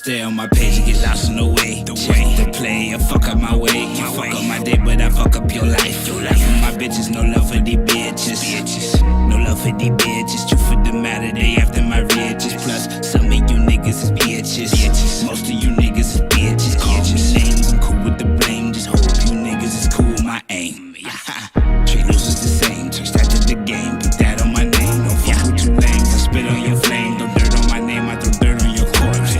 Stay on my page and get lost in the way. Change the play and fuck up my way. You fuck up my day, but I fuck up your life. Love for my bitches, no love for these bitches. No love for these bitches. True for the matter, they after my riches. Plus, some of you niggas is bitches. Most of you niggas is bitches. Call me names, I'm cool with the blame. Just hope you niggas is cool with my aim. Treat losers the same. Touch that to the game. Put that on my name. Don't fuck with you lames. I spit on your flame. Don't dirt on my name. I throw dirt on your corpse.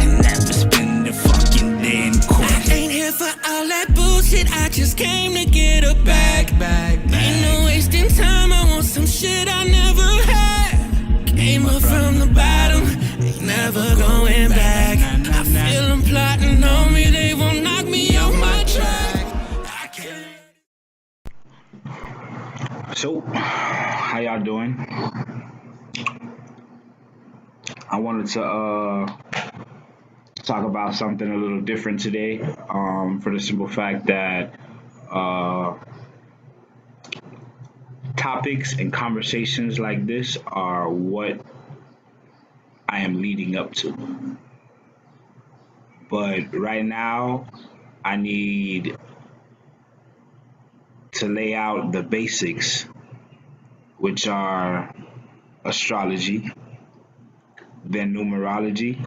And never spend a fucking day in court. I ain't here for all that bullshit. I just came to get a bag. Ain't no wasting time. I want some shit I never had. Came up from the bottom. Ain't never going back. I feel them plotting on me. They won't knock me off my track. So, how y'all doing? I wanted to talk about something a little different today, for the simple fact that topics and conversations like this are what I am leading up to. But right now, I need to lay out the basics, which are astrology, then numerology,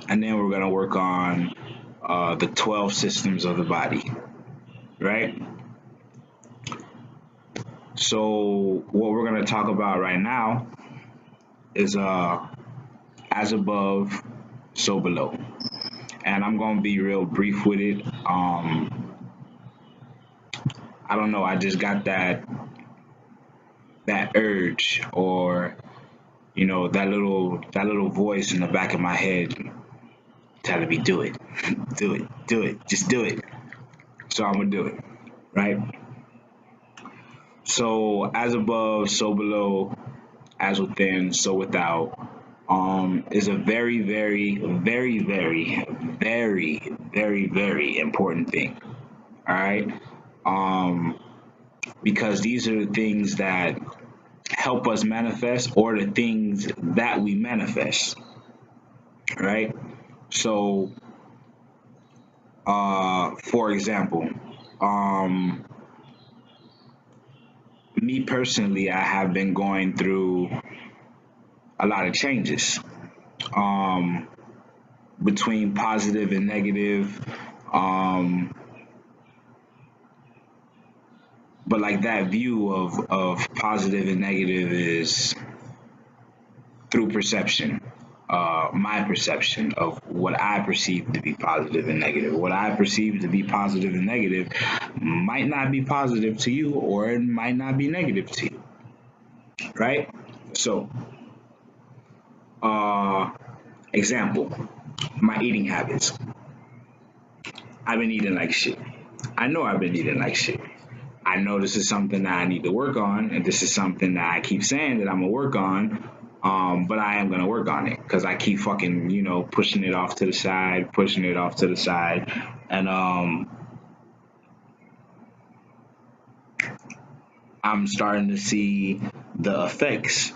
and then we're going to work on the 12 systems of the body, right? So what we're going to talk about right now is as above, so below. And I'm going to be real brief with it. I don't know, I just got that urge, or that little voice in the back of my head telling me do it. Just do it. So I'm gonna do it, right? So as above, so below, as within, so without, is a very, very, very, very, very, very, very important thing. All right. Because these are the things that help us manifest, or the things that we manifest, right? So, for example, me personally, I have been going through a lot of changes, between positive and negative, but like that view of positive and negative is through perception. My perception of what I perceive to be positive and negative. What I perceive to be positive and negative might not be positive to you, or it might not be negative to you, right? So, example, my eating habits. I've been eating like shit. I know I've been eating like shit. I know this is something that I need to work on, and this is something that I keep saying that I'm gonna work on. But I am gonna work on it because I keep fucking, pushing it off to the side, and I'm starting to see the effects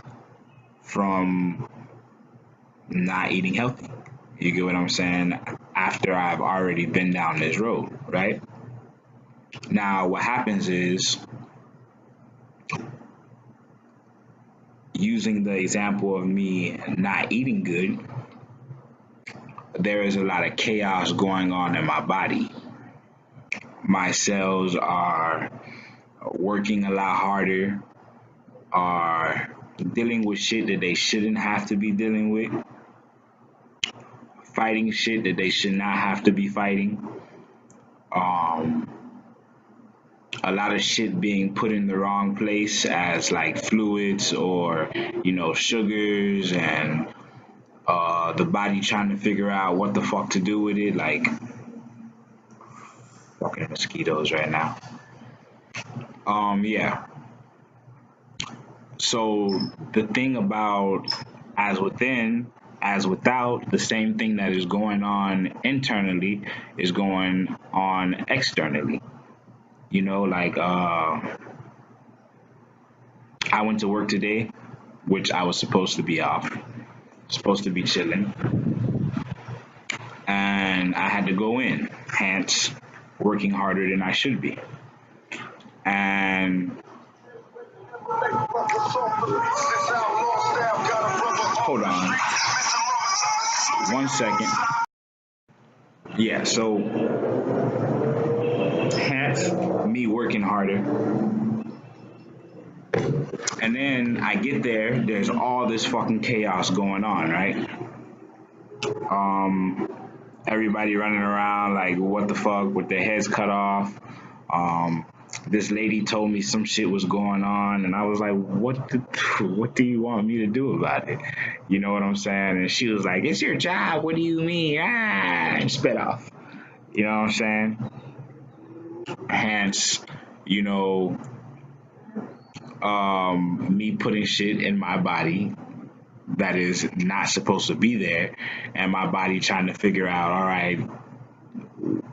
from not eating healthy. You get what I'm saying? After I've already been down this road, right? Now, what happens is, using the example of me not eating good, there is a lot of chaos going on in my body. My cells are working a lot harder, are dealing with shit that they shouldn't have to be dealing with, fighting shit that they should not have to be fighting. A lot of shit being put in the wrong place as like fluids, or sugars, and the body trying to figure out what the fuck to do with it, like fucking mosquitoes right now. Yeah. So the thing about as within, as without, the same thing that is going on internally is going on externally. Like I went to work today, which I was supposed to be off, supposed to be chilling. and I had to go in, hence working harder than I should be. And hold on 1 second. Yeah, so hence me working harder. And then I get there, there's all this fucking chaos going on, right? Um, Everybody running around like what the fuck with their heads cut off. Um, this lady told me some shit was going on, and I was like, what do you want me to do about it? You know what I'm saying? And she was like, it's your job. What do you mean? And spit off. You know what I'm saying? Hence, you know, me putting shit in my body that is not supposed to be there, and my body trying to figure out, all right,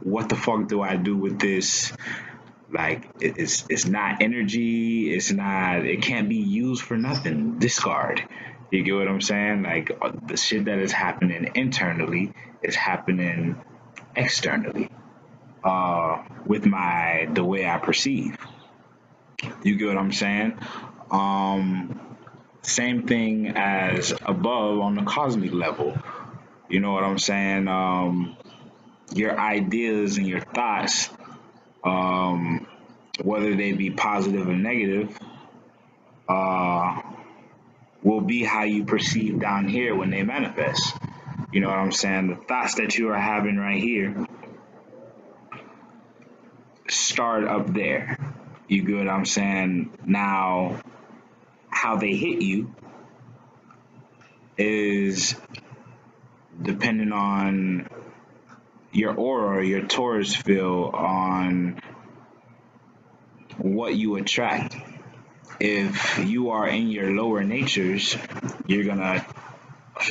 what the fuck do I do with this? Like it's not energy. It's not. It can't be used for nothing. Discard. You get what I'm saying? Like the shit that is happening internally is happening externally. With the way I perceive. You get what I'm saying? Same thing as above on the cosmic level. You know what I'm saying? Your ideas and your thoughts, um, whether they be positive or negative, uh, will be how you perceive down here when they manifest. You know what I'm saying? The thoughts that you are having right here start up there. You get what I'm saying? Now, how they hit you is depending on your aura, your Taurus field, on what you attract. If you are in your lower natures, you're gonna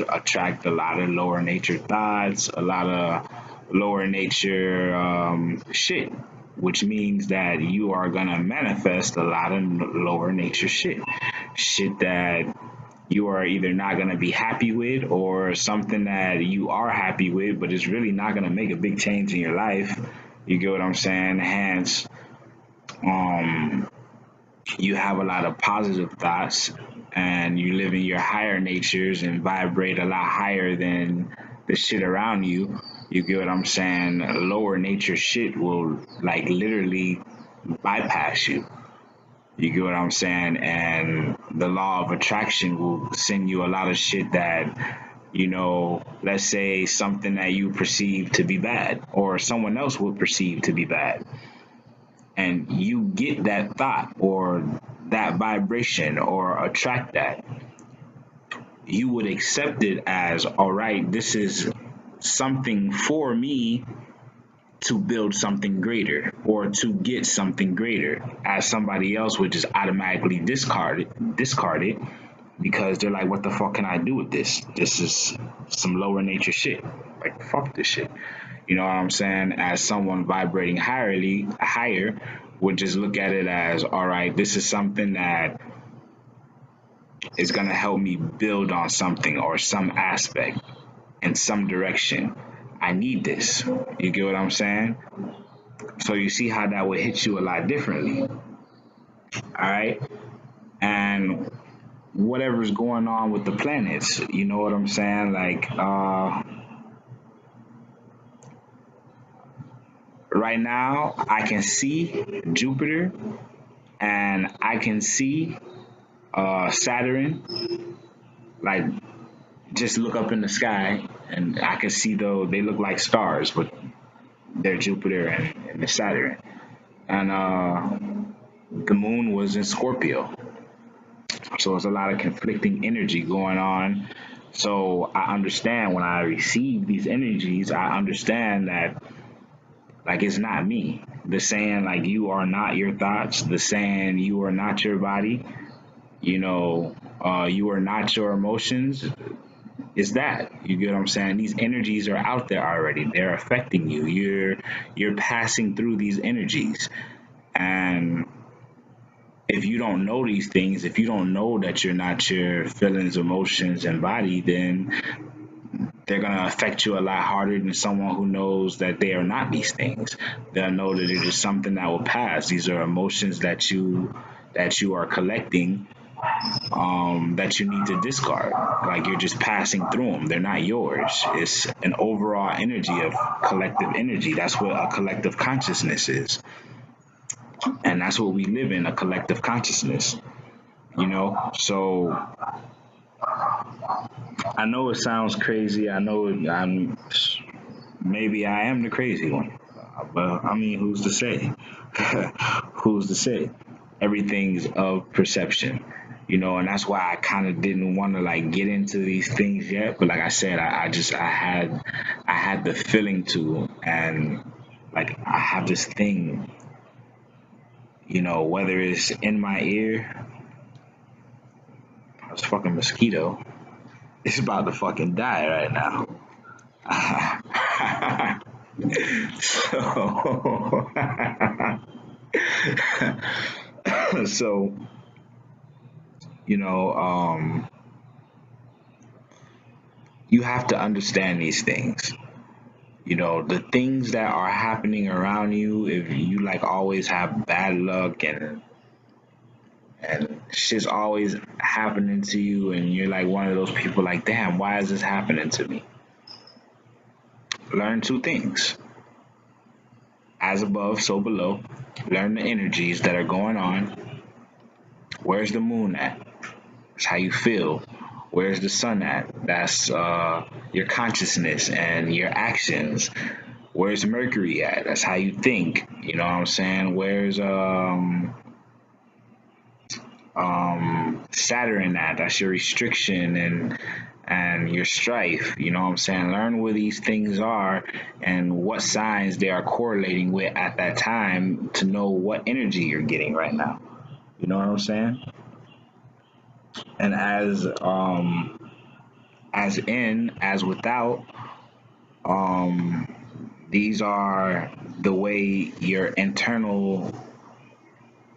attract a lot of lower nature thoughts, a lot of lower nature shit, which means that you are gonna manifest a lot of lower nature shit that you are either not gonna be happy with or something that you are happy with, but it's really not gonna make a big change in your life. You get what I'm saying? Hence, um, you have a lot of positive thoughts and you live in your higher natures and vibrate a lot higher than the shit around you. You get what I'm saying? Lower nature shit will like literally bypass you. You get what I'm saying? And the law of attraction will send you a lot of shit that, you know, let's say something that you perceive to be bad or someone else will perceive to be bad, and you get that thought or that vibration or attract that, you would accept it as, all right, this is something for me to build something greater or to get something greater, as somebody else would just automatically discard it because they're like, what the fuck can I do with this? This is some lower nature shit. Like, fuck this shit. You know what I'm saying? As someone vibrating higher would just look at it as, all right, this is something that is going to help me build on something or some aspect in some direction. I need this. You get what I'm saying? So you see how that would hit you a lot differently. All right. And whatever's going on with the planets, you know what I'm saying? Like, right now, I can see Jupiter and I can see Saturn. Like, just look up in the sky and I can see, though they look like stars, but they're Jupiter and the Saturn. And the moon was in Scorpio. So there's a lot of conflicting energy going on. So I understand when I receive these energies, I understand that like it's not me. The saying like you are not your thoughts, the saying you are not your body, you know, you are not your emotions, is that. You get what I'm saying? These energies are out there already. They're affecting you. You're passing through these energies. And if you don't know these things, if you don't know that you're not your feelings, emotions, and body, then they're going to affect you a lot harder than someone who knows that they are not these things. They'll know that it is something that will pass. These are emotions that you are collecting, that you need to discard. Like you're just passing through them. They're not yours. It's an overall energy of collective energy. That's what a collective consciousness is. And that's what we live in, a collective consciousness. So I know it sounds crazy. I know I'm maybe I am the crazy one. But I mean, who's to say? Who's to say? Everything's of perception, and that's why I kind of didn't want to like get into these things yet. But like I said, I had the feeling to, and like I have this thing, whether it's in my ear, this fucking mosquito, it's about to fucking die right now. So, so you have to understand these things. The things that are happening around you, if you like always have bad luck and shit's always happening to you and you're like one of those people like, damn, why is this happening to me? Learn two things. As above, so below. Learn the energies that are going on. Where's the moon at? That's how you feel. Where's the sun at? That's your consciousness and your actions. Where's Mercury at? That's how you think. You know what I'm saying? Where's Saturn at? That's your restriction and your strife. You know what I'm saying? Learn where these things are and what signs they are correlating with at that time to know what energy you're getting right now. You know what I'm saying? And as in, as without, these are the way your internal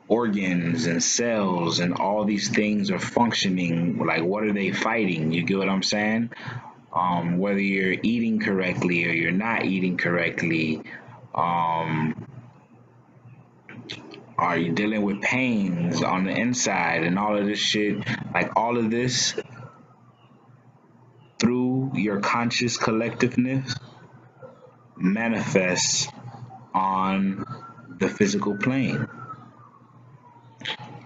organs and cells and all these things are functioning. Like, what are they fighting? You get what I'm saying? Whether you're eating correctly or you're not eating correctly, are you dealing with pains on the inside and all of this shit? Like, all of this through your conscious collectiveness manifests on the physical plane.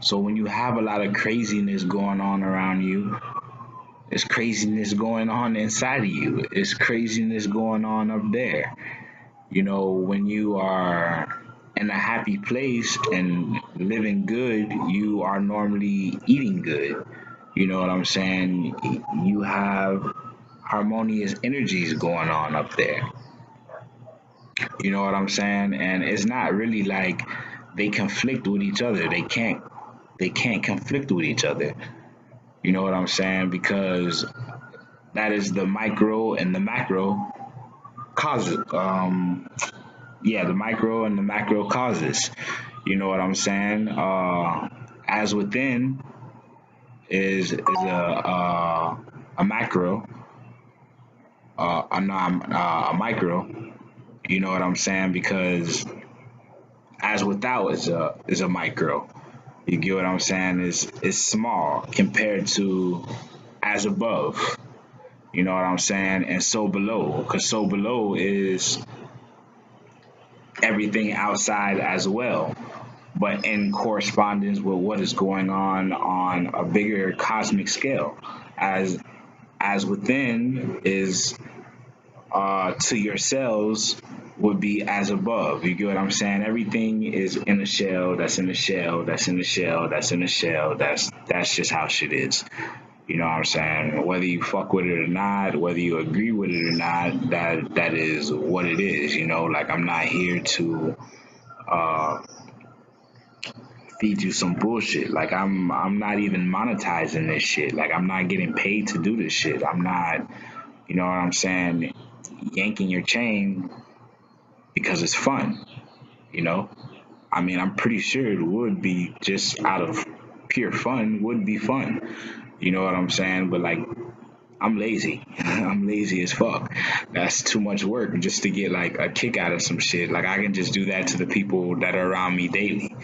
So when you have a lot of craziness going on around you, there's craziness going on inside of you. There's craziness going on up there. When you are in a happy place and living good, you are normally eating good. You know what I'm saying? You have harmonious energies going on up there. You know what I'm saying? And it's not really like they conflict with each other. They can't conflict with each other. You know what I'm saying? Because that is the micro and the macro causes. The micro and the macro causes. You know what I'm saying? As within is a macro, a micro. You know what I'm saying? Because as without is a micro. You get what I'm saying? It's small compared to as above. You know what I'm saying? And so below, because so below is everything outside as well, but in correspondence with what is going on a bigger cosmic scale. As within is to your cells would be as above. You get what I'm saying? Everything is in a shell, that's in a shell, that's in a shell, that's in a shell. That's just how shit is. You know what I'm saying? Whether you fuck with it or not, whether you agree with it or not, that is what it is. Like, I'm not here to feed you some bullshit. Like, I'm not even monetizing this shit. Like, I'm not getting paid to do this shit. I'm not, you know what I'm saying, yanking your chain because it's fun. I mean, I'm pretty sure it would be just out of pure fun, would be fun. You know what I'm saying? But like, I'm lazy. I'm lazy as fuck. That's too much work just to get like a kick out of some shit. Like I can just do that to the people that are around me daily.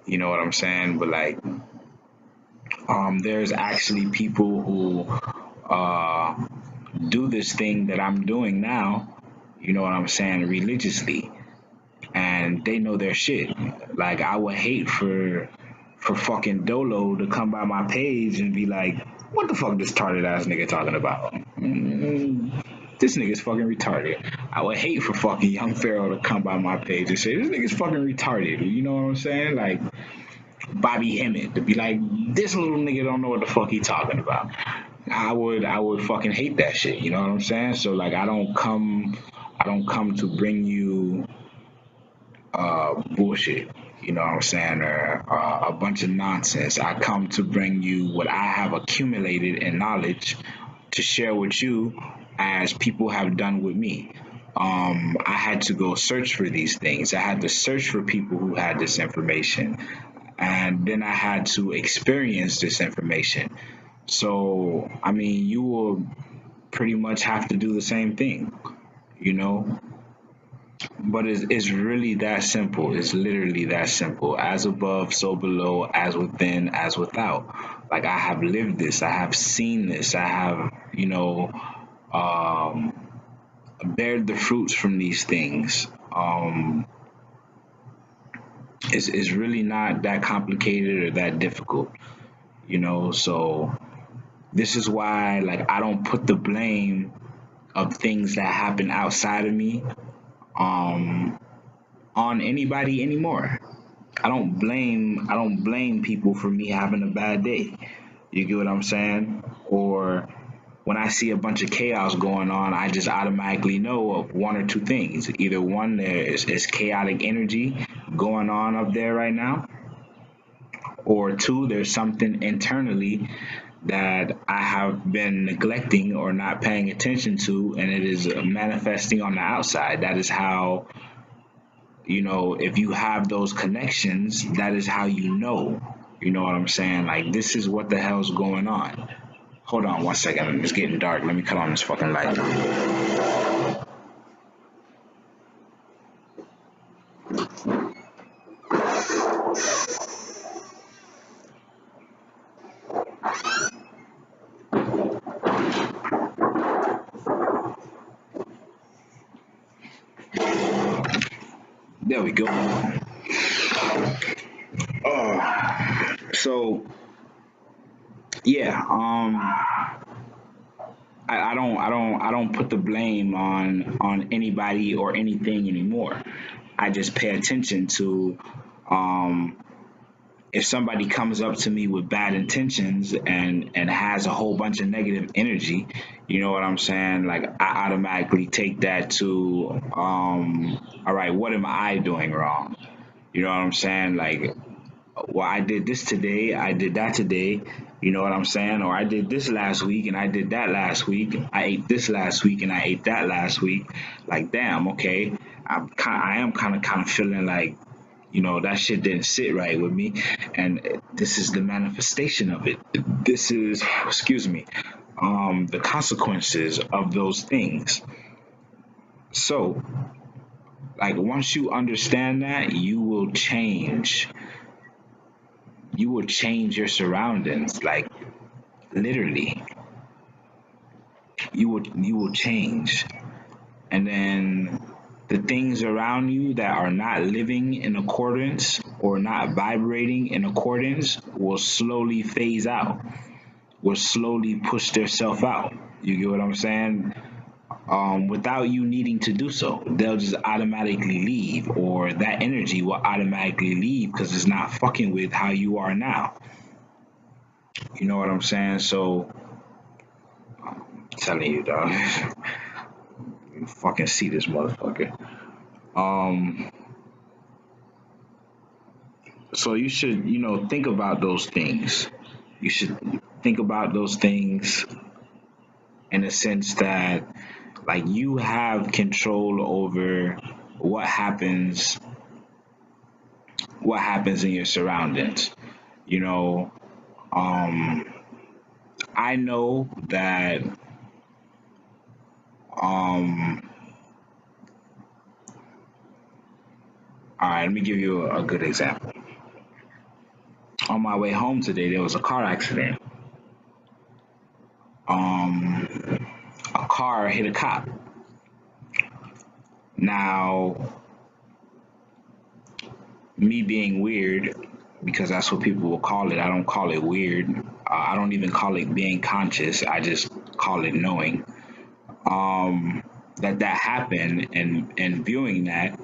You know what I'm saying? But like, there's actually people who uh, do this thing that I'm doing now. You know what I'm saying? Religiously, and they know their shit. Like I would hate for fucking Dolo to come by my page and be like, "What the fuck this retarded ass nigga talking about? This nigga's fucking retarded." I would hate for fucking Young Pharaoh to come by my page and say, "This nigga's fucking retarded." You know what I'm saying? Like Bobby Hemmett to be like, "This little nigga don't know what the fuck he talking about." I would fucking hate that shit. You know what I'm saying? So like I don't come to bring you bullshit, you know what I'm saying, or a bunch of nonsense. I come to bring you what I have accumulated in knowledge to share with you as people have done with me. I had to go search for these things. I had to search for people who had this information. And then I had to experience this information. So, I mean, you will pretty much have to do the same thing, you know? But it's really that simple. It's literally that simple. As above, so below, as within, as without. Like I have lived this. I have seen this. I have, um, bared the fruits from these things. It's really not that complicated or that difficult, So this is why, like, I don't put the blame of things that happen outside of me um, on anybody anymore. I don't blame people for me having a bad day. You get what I'm saying? Or when I see a bunch of chaos going on, I just automatically know of one or two things. Either one, there is chaotic energy going on up there right now, or two, there's something internally that I have been neglecting or not paying attention to, and it is manifesting on the outside. That is how, if you have those connections, that is how you know. You know what I'm saying? Like, this is what the hell's going on. Hold on one second. It's getting dark. Let me cut on this fucking light. There we go. So yeah, I don't put the blame on anybody or anything anymore. I just pay attention to um if somebody comes up to me with bad intentions and has a whole bunch of negative energy, you know what I'm saying? Like I automatically take that to all right, what am I doing wrong? You know what I'm saying? Like, well, I did this today, I did that today, you know what I'm saying? Or I did this last week and I did that last week. I ate this last week and I ate that last week. Like, damn, okay. I am kind of feeling like, that shit didn't sit right with me, and this is the manifestation of it. This is, excuse me, the consequences of those things. So, like, once you understand that, you will change. You will change your surroundings, like literally. You will change, and then the things around you that are not living in accordance or not vibrating in accordance will slowly phase out, will slowly push themselves out. You get what I'm saying? Without you needing to do so, they'll just automatically leave, or that energy will automatically leave because it's not fucking with how you are now. You know what I'm saying? So, I'm telling you, dog, you fucking see this motherfucker. Um, so you should, think about those things. You should think about those things in a sense that, like, you have control over what happens what happens in your surroundings. You know, um I know that Um, all right, let me give you a good example. On my way home today, there was a car accident. A car hit a cop. Now, me being weird, because that's what people will call it. I don't call it weird. I don't even call it being conscious. I just call it knowing. That happened, and viewing that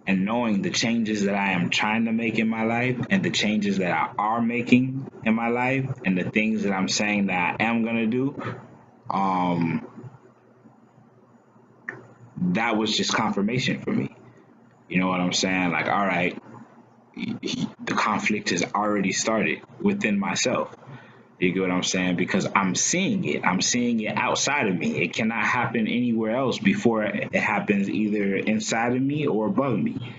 and knowing the changes that I am trying to make in my life and the changes that I are making in my life and the things that I'm saying that I am gonna do, um, that was just confirmation for me. You know what I'm saying? Like, all right, the conflict has already started within myself. You get what I'm saying? Because I'm seeing it. I'm seeing it outside of me. It cannot happen anywhere else before it happens either inside of me or above me.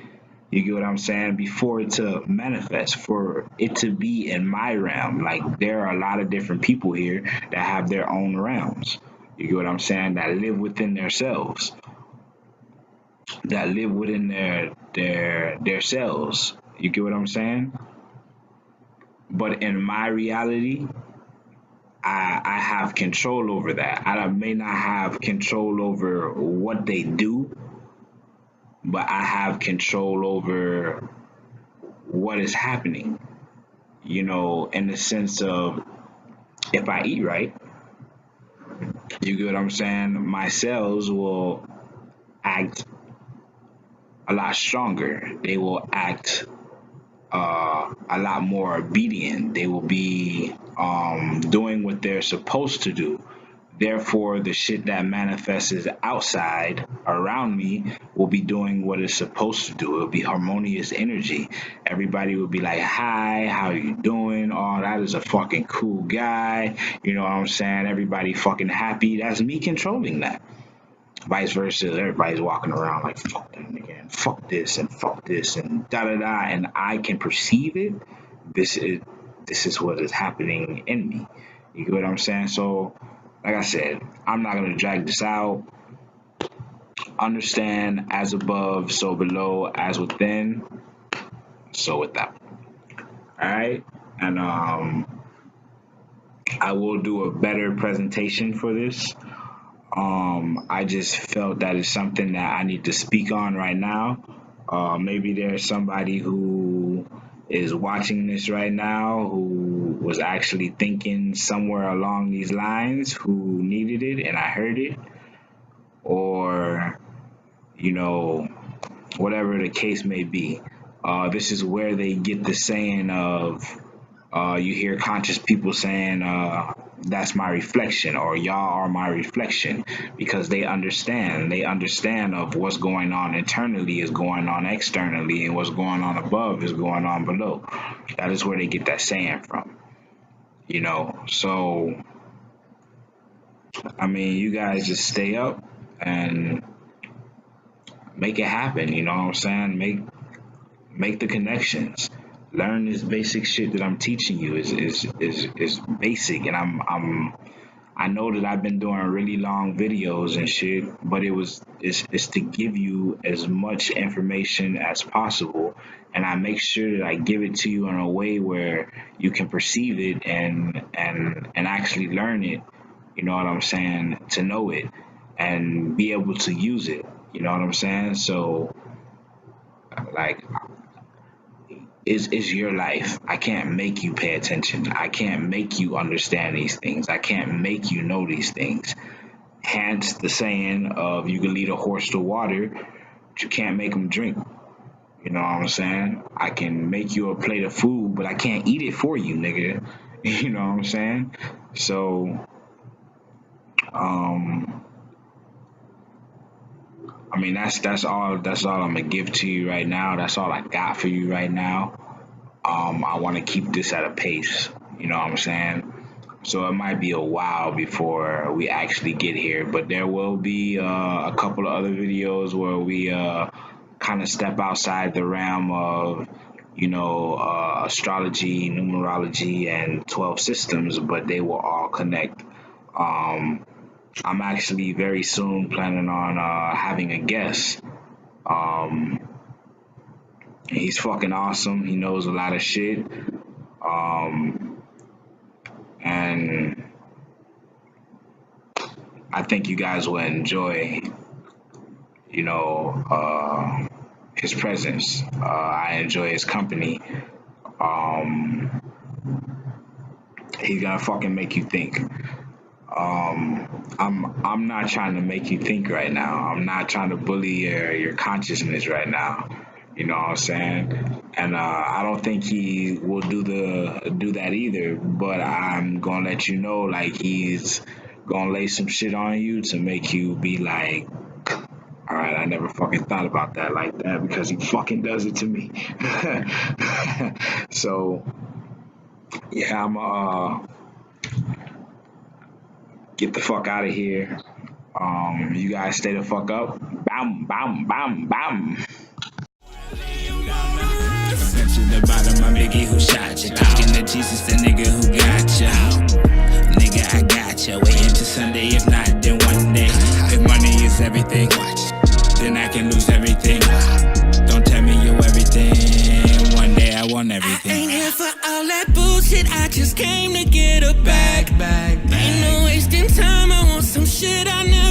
You get what I'm saying? Before it to manifest, for it to be in my realm. Like, there are a lot of different people here that have their own realms. You get what I'm saying? That live within themselves. That live within their cells. You get what I'm saying? But in my reality, I have control over that. I may not have control over what they do, but I have control over what is happening. You know, in the sense of, if I eat right, you get what I'm saying? My cells will act a lot stronger. They will act a lot more obedient. They will be doing what they're supposed to do. Therefore, the shit that manifests outside around me will be doing what it's supposed to do. It'll be harmonious energy. Everybody will be like, hi, how you doing? Oh, that is a fucking cool guy. You know what I'm saying? Everybody fucking happy. That's me controlling that. Vice versa, everybody's walking around like, fuck that nigga, and fuck this and da da da, and I can perceive it. This is this is what is happening in me. You get what I'm saying? So, like I said, I'm not gonna drag this out. Understand, as above, so below, as within, so without. All right, and I will do a better presentation for this. I just felt that it's something that I need to speak on right now. Maybe there's somebody who is watching this right now who was actually thinking somewhere along these lines, who needed it, and I heard it, or, you know, whatever the case may be. This is where they get the saying of, you hear conscious people saying, that's my reflection, or y'all are my reflection, because they understand. They understand of what's going on internally is going on externally, and what's going on above is going on below. That is where they get that saying from. You know, so, I mean, you guys just stay up and make it happen. You know what I'm saying? Make the connections. Learn this basic shit that I'm teaching you is basic, and I know that I've been doing really long videos and shit, but it's to give you as much information as possible, and I make sure that I give it to you in a way where you can perceive it and actually learn it. You know what I'm saying? To know it and be able to use it. You know what I'm saying? So, like, is your life. I can't make you pay attention. I can't make you understand these things. I can't make you know these things. Hence the saying of, you can lead a horse to water, but you can't make him drink. You know what I'm saying? I can make you a plate of food, but I can't eat it for you, nigga. You know what I'm saying? So, um, I mean, that's all I'm gonna give to you right now. That's all I got for you right now. I want to keep this at a pace. You know what I'm saying? So it might be a while before we actually get here, but there will be a couple of other videos where we kind of step outside the realm of, astrology, numerology, and 12 systems, but they will all connect. Um, I'm actually very soon planning on having a guest. Um, he's fucking awesome. He knows a lot of shit. And I think you guys will enjoy, his presence. I enjoy his company. Um, he's gonna fucking make you think. I'm not trying to make you think right now. I'm not trying to bully your consciousness right now. You know what I'm saying? And I don't think he will do that either. But I'm gonna let you know, like, he's gonna lay some shit on you to make you be like, all right, I never fucking thought about that like that, because he fucking does it to me. So yeah, I'm get the fuck out of here. You guys stay the fuck up. Bam, bam, bam, bam. Sent to the bottom, my biggie who shot you. Talking to Jesus, the nigga who got ya. Nigga, I got ya. Waiting till Sunday, if not, then one day. If money is everything, then I can lose everything. Don't tell me you're everything. One day I want everything. I ain't here for all that bullshit. I just came to get a bag. Ain't no wasting time. I want some shit I never